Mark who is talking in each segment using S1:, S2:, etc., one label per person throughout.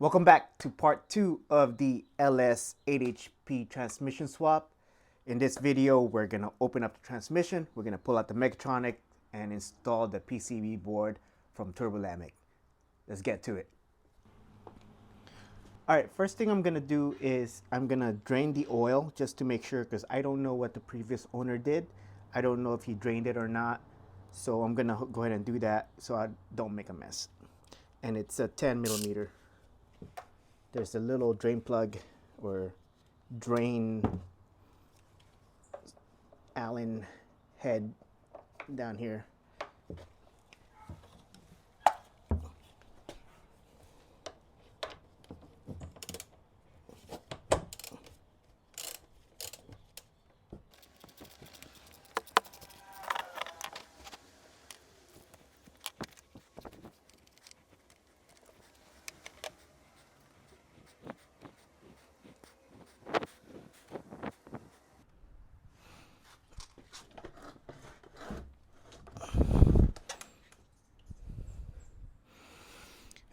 S1: Welcome back to part 2 of the LS 8HP transmission swap. In this video, we're going to open up the transmission, we're going to pull out the Mechatronic and install the PCB board from Turbolamik. Let's get to it. Alright, first thing I'm going to do is I'm going to drain the oil just to make sure, because I don't know what the previous owner did. I don't know if he drained it or not. So I'm going to go ahead and do that so I don't make a mess. And it's a 10 millimeter. There's a little drain plug or drain Allen head down here.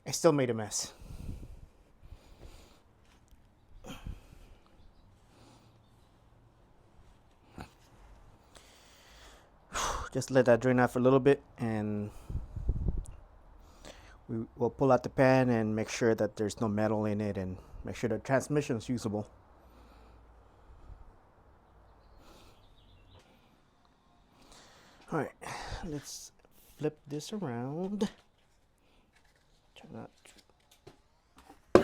S1: I still made a mess. Just let that drain out for a little bit, and we'll pull out the pan and make sure that there's no metal in it and make sure the transmission is usable. All right, let's flip this around. Try not to.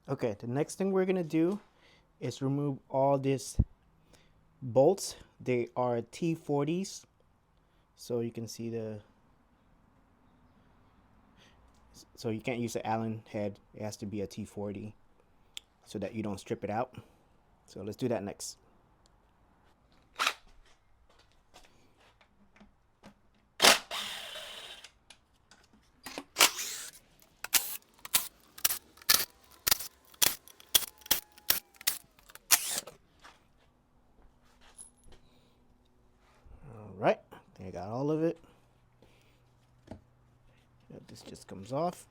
S1: Okay, the next thing we're gonna do is remove all these bolts. They are T40s, so you can see so you can't use the Allen head. It has to be a T40 so that you don't strip it out. So let's do that next. Alright, I got all of it. This just comes off.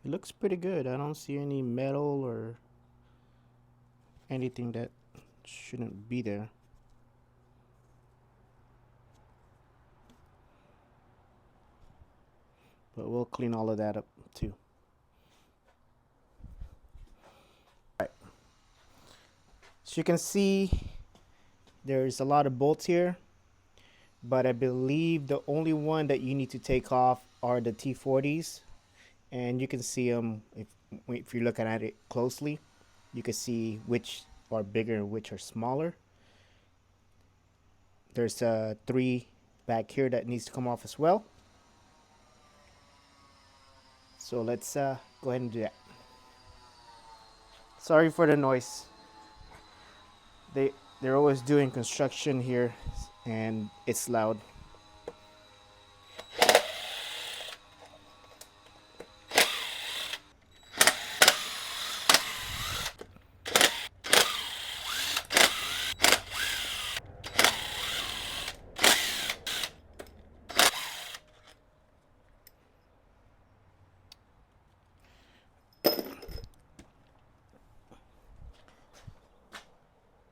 S1: It looks pretty good. I don't see any metal or anything that shouldn't be there. But we'll clean all of that up too. All right. So you can see there's a lot of bolts here, but I believe the only one that you need to take off are the T40s. And you can see them if you're looking at it closely. You can see which are bigger and which are smaller. There's 3 back here that needs to come off as well. So let's go ahead and do that. Sorry for the noise. They're always doing construction here, and it's loud.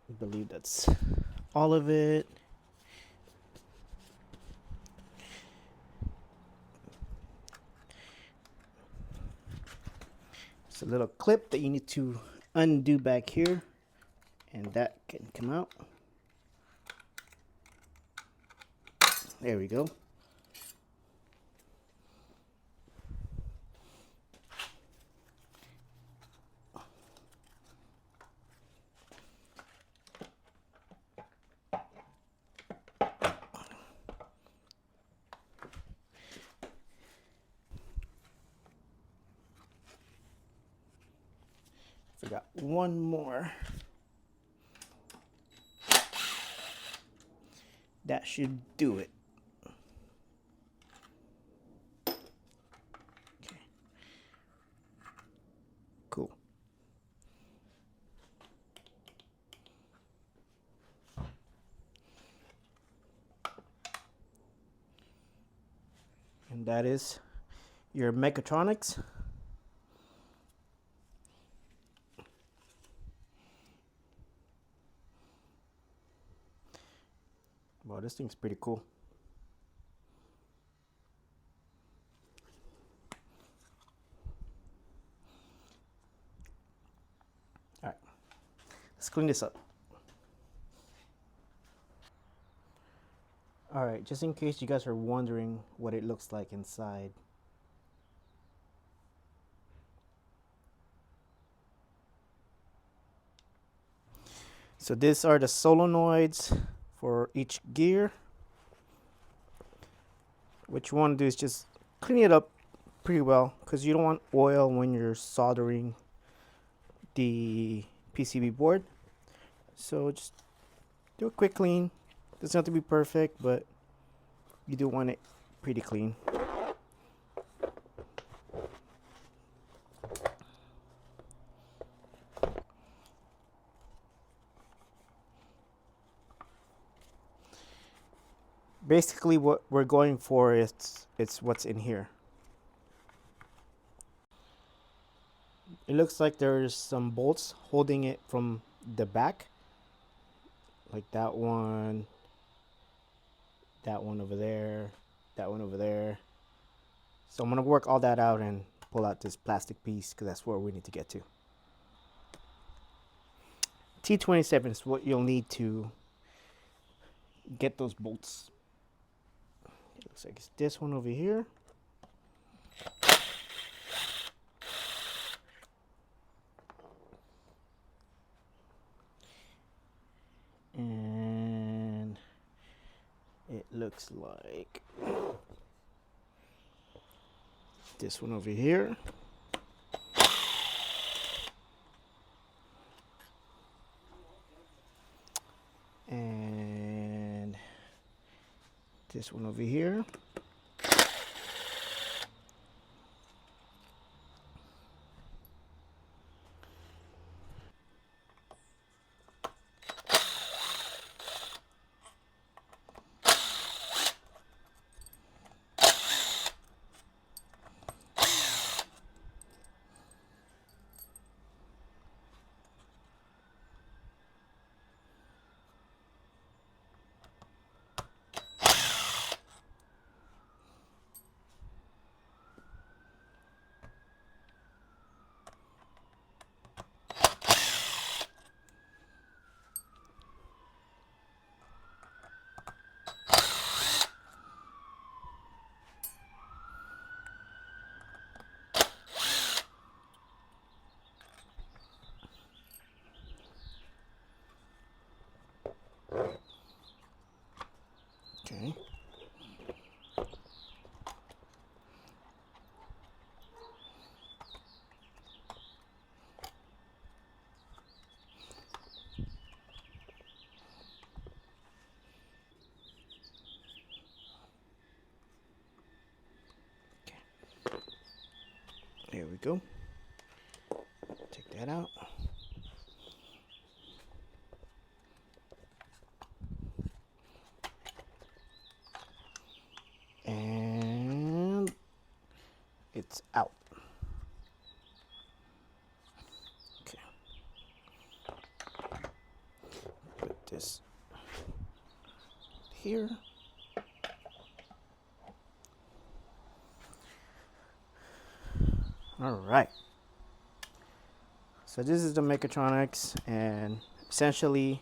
S1: I believe that's all of it. It's a little clip that you need to undo back here, and that can come out. There we go. Forgot one more. That should do it. Okay. Cool. And that is your Mechatronics. Wow, this thing's pretty cool. All right, let's clean this up. All right, just in case you guys are wondering what it looks like inside. So these are the solenoids for each gear. What you want to do is just clean it up pretty well, because you don't want oil when you're soldering the PCB board. So just do a quick clean. Doesn't have to be perfect, but you do want it pretty clean. Basically what we're going for is it's what's in here. It looks like there's some bolts holding it from the back, like that one over there, that one over there. So I'm gonna work all that out and pull out this plastic piece, because that's where we need to get to. T27 is what you'll need to get those bolts. It looks like it's this one over here. And it looks like this one over here. And this one over here. Okay. There we go. Take that out. And it's out. Okay. Put this here. All right. So this is the Mechatronics, and essentially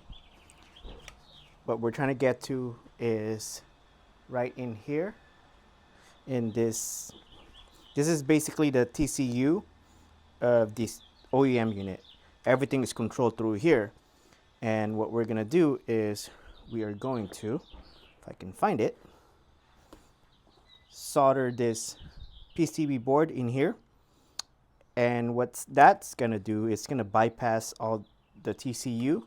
S1: what we're trying to get to is right in here. In this is basically the TCU of this OEM unit. Everything is controlled through here. And what we're gonna do is we are going to, if I can find it, solder this PCB board in here. And what that's gonna do is gonna bypass all the TCU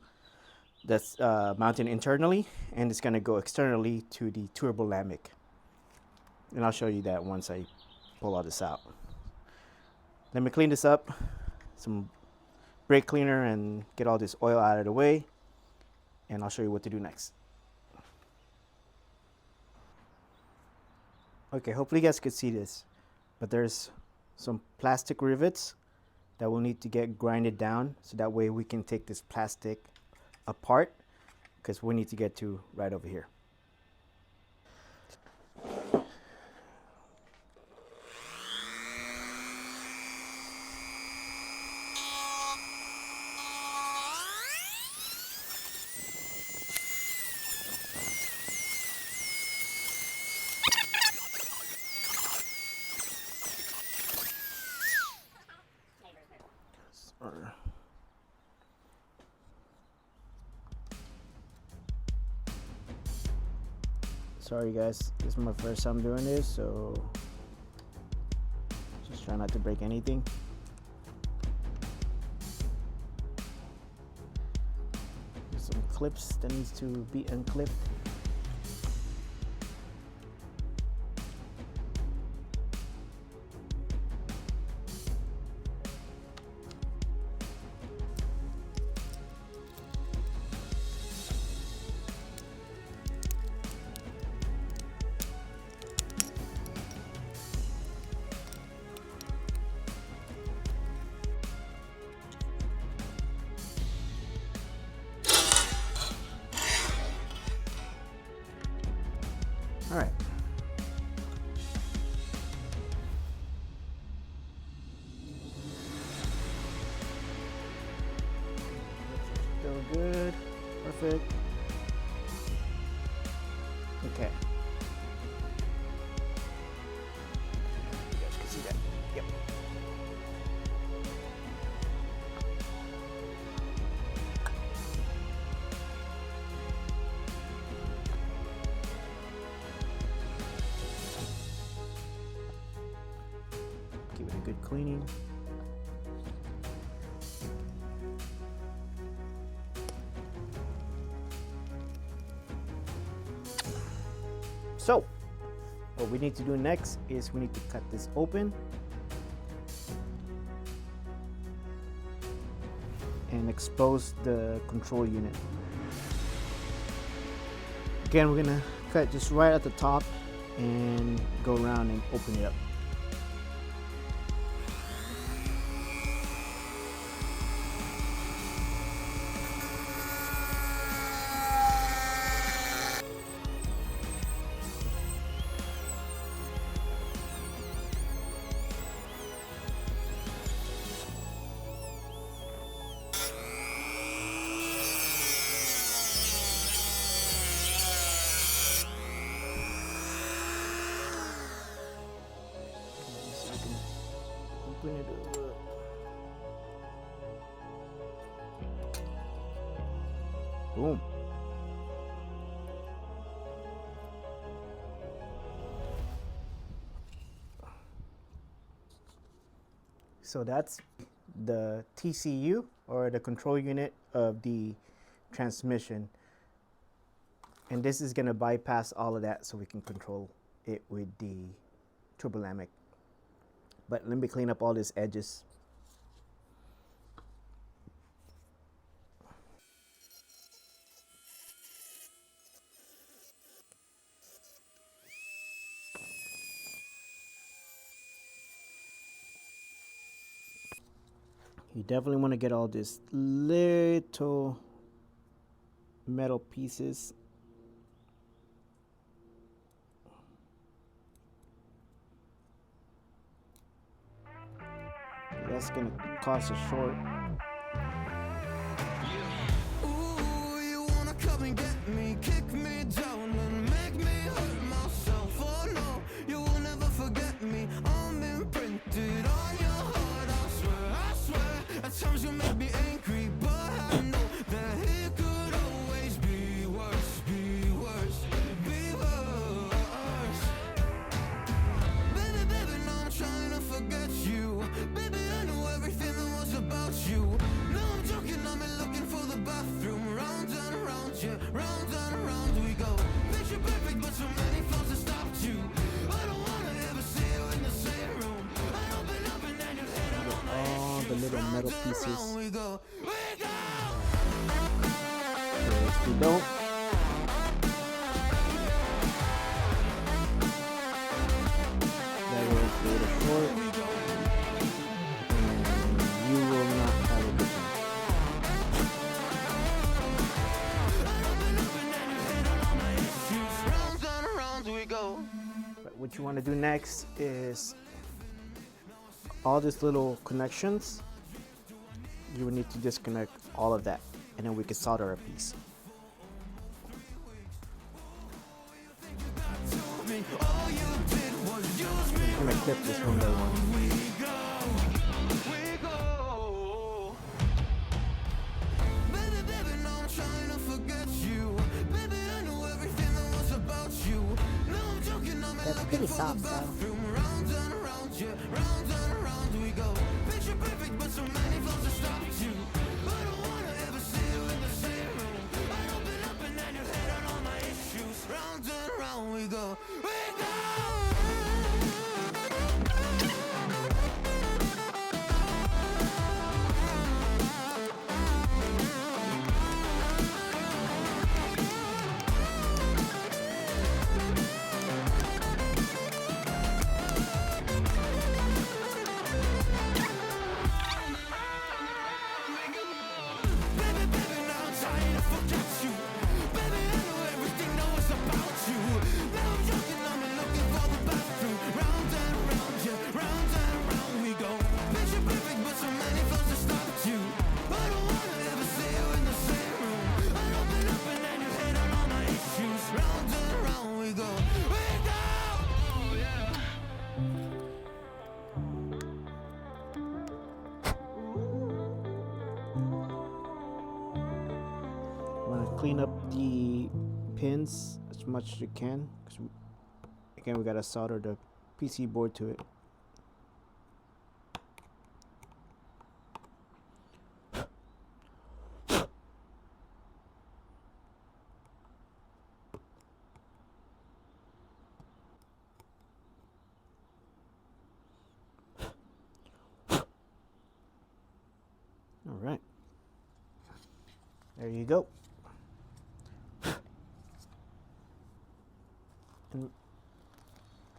S1: that's mounted internally, and it's going to go externally to the Turbolamik. And I'll show you that once I pull all this out. Let me clean this up, some brake cleaner, and get all this oil out of the way, and I'll show you what to do next. Okay, hopefully you guys could see this, but there's some plastic rivets that will need to get grinded down, so that way we can take this plastic apart, because we need to get to right over here. Sorry guys, this is my first time doing this, so just try not to break anything. There's some clips that needs to be unclipped. All right. Still good. Perfect. Okay. You guys can see that. Yep. Give it a good cleaning. So, what we need to do next is we need to cut this open and expose the control unit. Again, we're gonna cut just right at the top and go around and open it up. Open it up. Boom. So that's the TCU, or the control unit of the transmission. And this is going to bypass all of that so we can control it with the Turbolamik. But let me clean up all these edges. You definitely want to get all these little metal pieces. That's gonna cause a short.
S2: Ooh, you wanna come and get me, kick me down and make me hurt myself. Oh no, you will never forget me. I'm imprinted on your heart, I swear. At times you make me angry, but I know that it could always be worse, be worse, be worse. Baby, baby, now I'm trying to forget you. Baby, I know everything that was about you.
S1: little metal pieces.
S2: Around we go.
S1: If we don't, that will create a short, and you will not have a good time.
S2: Rounds and rounds we go.
S1: But what you want to do next is all these little connections. You will need to disconnect all of that, and then we can solder a piece.
S2: All you did was use me.
S1: I'm gonna clip this one by one.
S2: We go. Baby, baby, now I'm trying to forget you. Baby, I know everything that was about you. No, I'm joking, I'm
S3: That's
S2: looking
S3: pretty
S2: for
S3: soft,
S2: the
S3: though.
S2: bathroom. Rounds and rounds, yeah, rounds and rounds we go. Picture perfect, but so many flaws that stopped you. I don't wanna ever see you in the same room. I open up and then you hit on all my issues. Rounds and round we go. We go. Baby, baby, now I'm trying to forget you. Baby, I know everything that was about you. Now I'm joking, I'm looking for the bathroom. Round and round, yeah, round and round we go. Picture perfect, but so many flaws that stopped you. I don't wanna ever see you in the same room. I open up and then you hit on all my issues. Round and round we go. We go. Oh, yeah.
S1: You want to clean up the pins as much as you can, because again we gotta solder the PC board to it. All right, there you go. And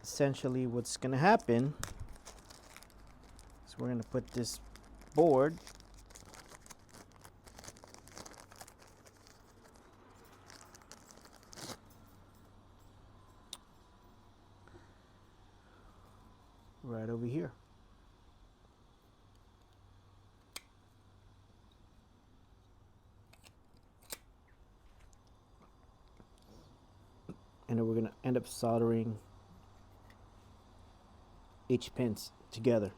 S1: essentially what's gonna happen is we're gonna put this board right over here. And then we're gonna end up soldering each pins together.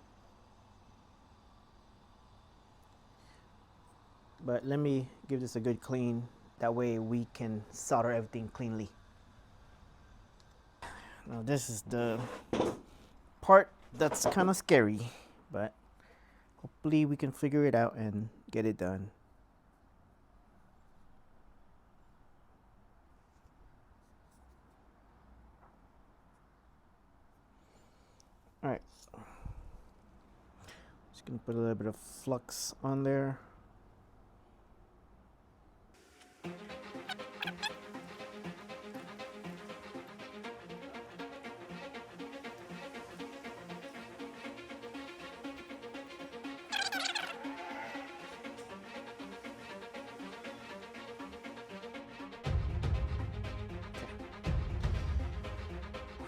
S1: But let me give this a good clean, that way we can solder everything cleanly. Now this is the part that's kind of scary, but hopefully we can figure it out and get it done. All right, just gonna put a little bit of flux on there.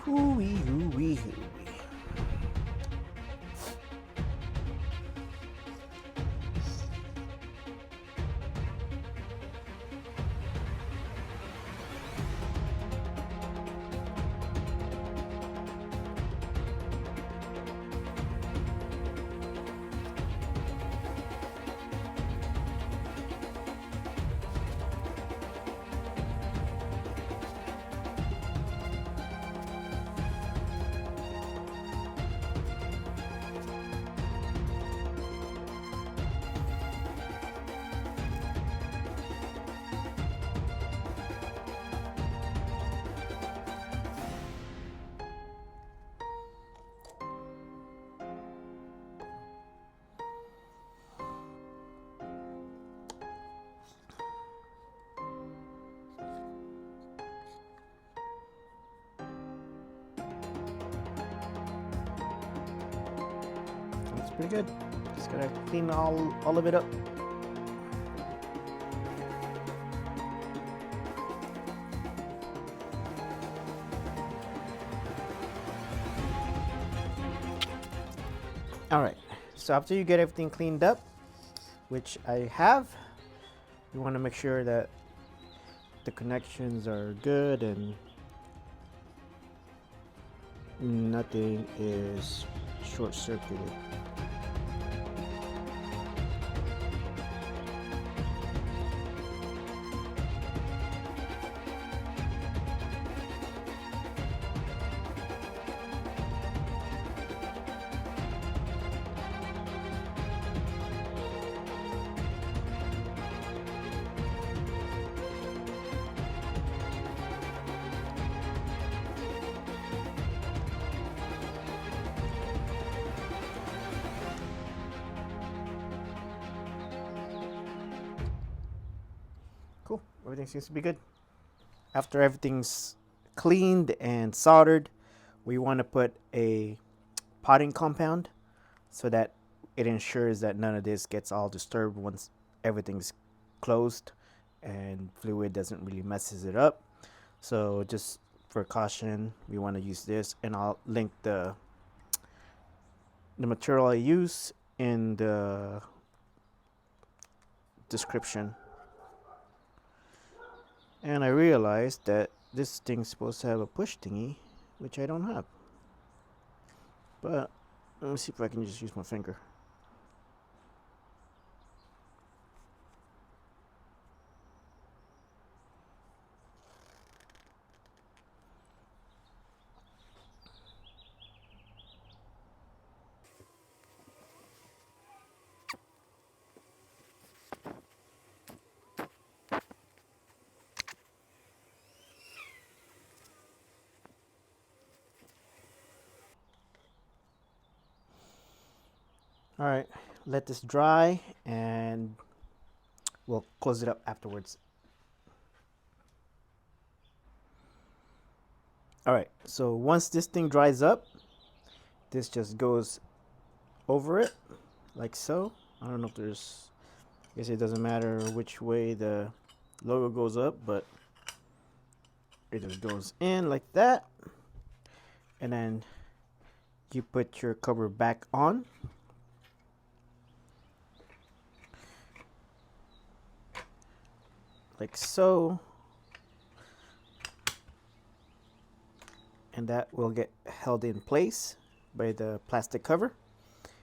S1: Hoo-wee, hoo-wee, hoo-wee. pretty good. Just gotta clean all of it up. All right, so after you get everything cleaned up, which I have, you want to make sure that the connections are good and nothing is short-circuited. Cool, everything seems to be good. After everything's cleaned and soldered, we want to put a potting compound so that it ensures that none of this gets all disturbed once everything's closed and fluid doesn't really messes it up. So just for caution, we want to use this, and I'll link the material I use in the description. And I realized that this thing's supposed to have a push thingy, which I don't have. But let me see if I can just use my finger. All right, let this dry and we'll close it up afterwards. All right, so once this thing dries up, this just goes over it like so. I don't know if there's, I guess it doesn't matter which way the logo goes up, but it just goes in like that. And then you put your cover back on. Like so, and that will get held in place by the plastic cover,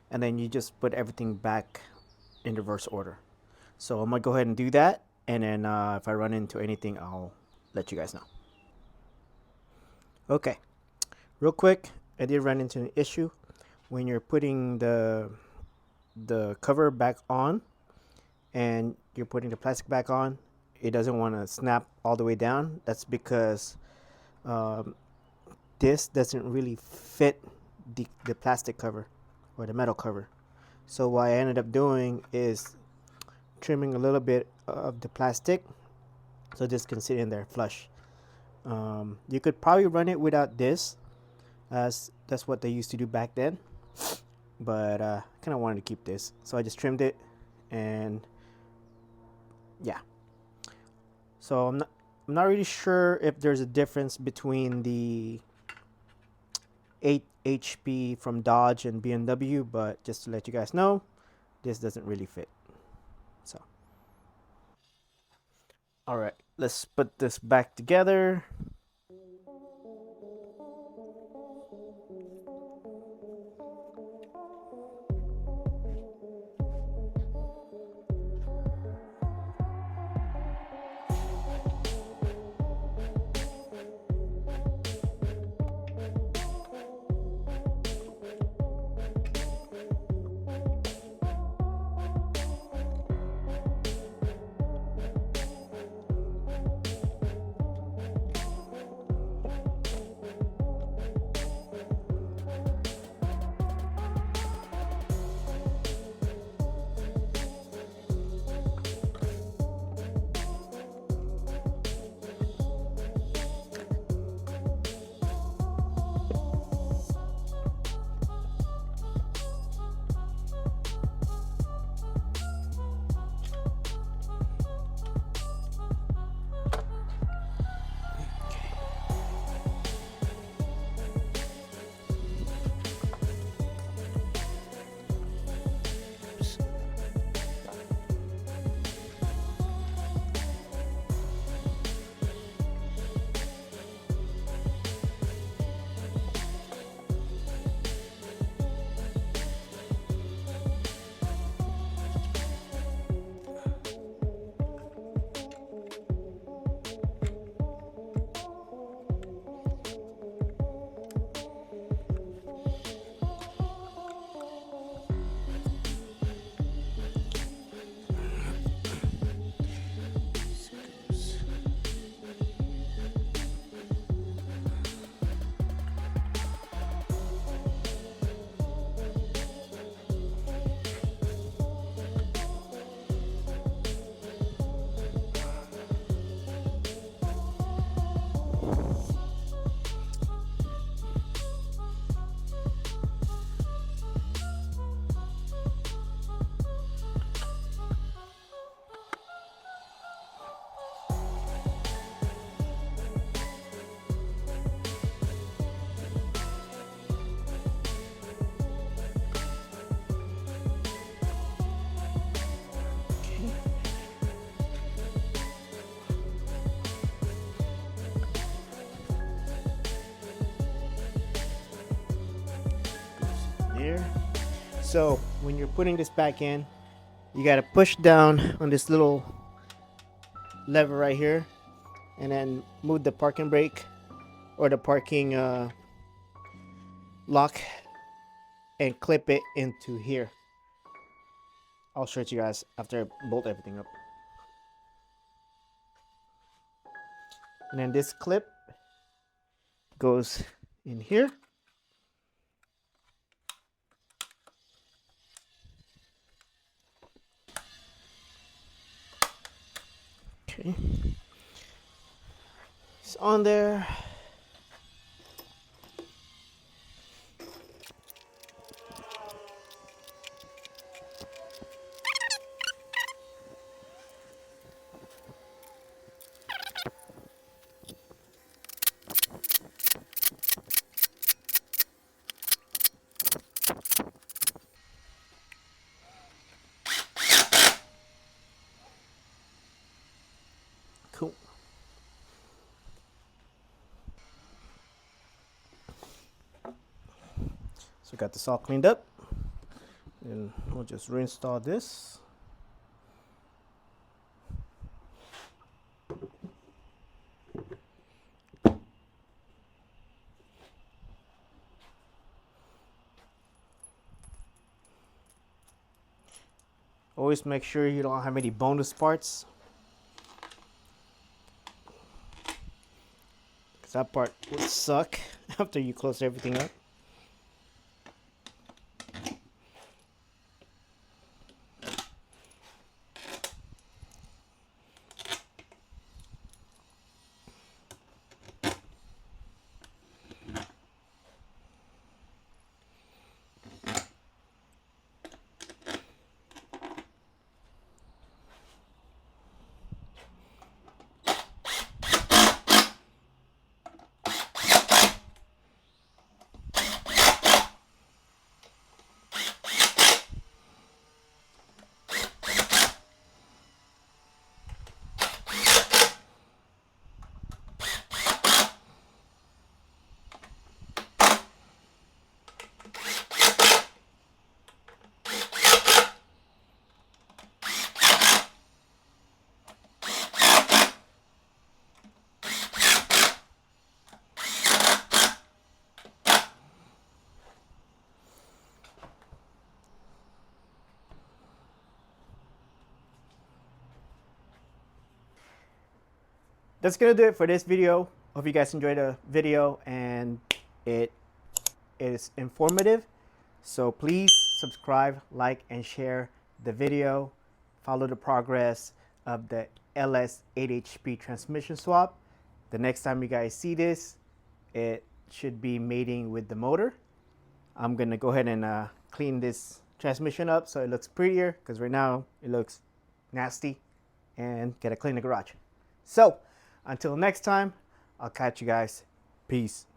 S1: and then you just put everything back in reverse order. So I'm gonna go ahead and do that, and then if I run into anything, I'll let you guys know. Okay, real quick, I did run into an issue when you're putting the cover back on and you're putting the plastic back on. It doesn't want to snap all the way down. That's because this doesn't really fit the plastic cover or the metal cover. So what I ended up doing is trimming a little bit of the plastic so this can sit in there flush. You could probably run it without this, as that's what they used to do back then, but I kind of wanted to keep this, so I just trimmed it. And yeah, so I'm not really sure if there's a difference between the 8 HP from Dodge and BMW, but just to let you guys know, this doesn't really fit. So all right, let's put this back together. So when you're putting this back in, you got to push down on this little lever right here, and then move the parking brake or the parking lock and clip it into here. I'll show it to you guys after I bolt everything up. And then this clip goes in here. Okay. It's on there. Cool. So we got this all cleaned up, and we'll just reinstall this. Always make sure you don't have any bonus parts, because that part would suck after you close everything up. That's gonna do it for this video. Hope you guys enjoyed the video and it is informative. So please subscribe, like, and share the video. Follow the progress of the LS 8HP transmission swap. The next time you guys see this, it should be mating with the motor. I'm gonna go ahead and clean this transmission up so it looks prettier, because right now it looks nasty, and gotta clean the garage. So until next time, I'll catch you guys. Peace.